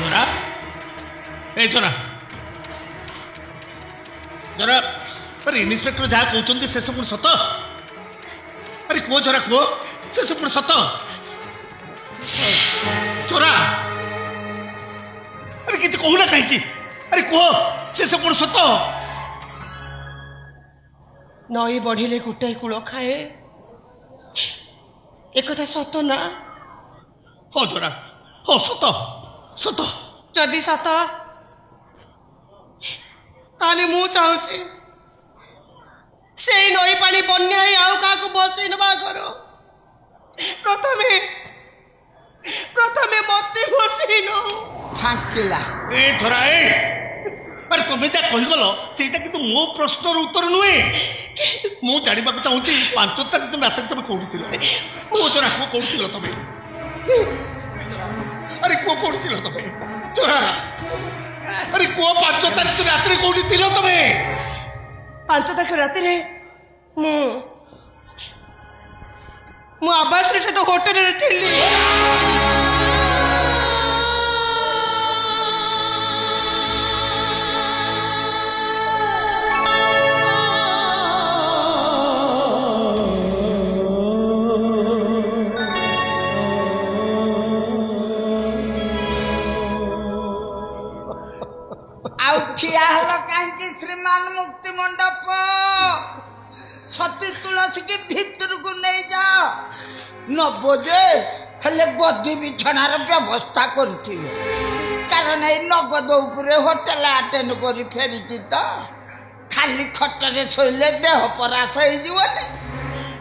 जोरा ए जोरा जोरा अरे इन्स्पेक्टर जहाँ कहते से सब सत अरे कह जोरा कह से सब सत जोरा अरे किसी कहूना कहीं अरे कह से सब सत नई बढ़िले गोटाए कूल खाए एक सत ना हो जोरा हो सत सत जदि सत ताले मु चाहूची से नई पानी बन्या आउ का बसई नवा करो प्रथमे प्रथमे मते बसई नो फांकिला ए धरा ए अरे तुम्हें जहाँ कहीगल से मो प्रश्नर उत्तर नुहे मु जाना चाहूँगी 5 तारीख दिन रात तुम कौटी थी मो चोरा कौ कौटी तुम अरे कौ कौटी तुम चोरा अरे कौ 5 तारीख दिन रात कौटी थी तुम 5 तारीख रात मु आवास से तो होटल रे थी ठिया हल कहीं श्रीमान मुक्ति मंडप सती तुलसी की भीतर को नहीं जाओ नबजे हेले गद्दी बिछणार व्यवस्था करुथि कारण ए नगद उपरे होटल अटेंड करी फेरिति तो खाली खटरे शोले देह परास हो जीवने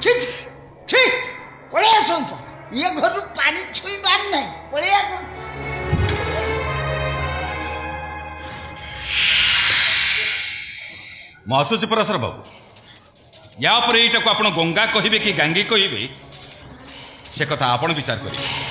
छी छी पळे आसो ये घर पानी छुईबार नहीं पळे आ आसूसी पराशर बाबू या पर यहीटा को आप गंगा कहे कि गांगी कहे से कथा आपण विचार करेंगे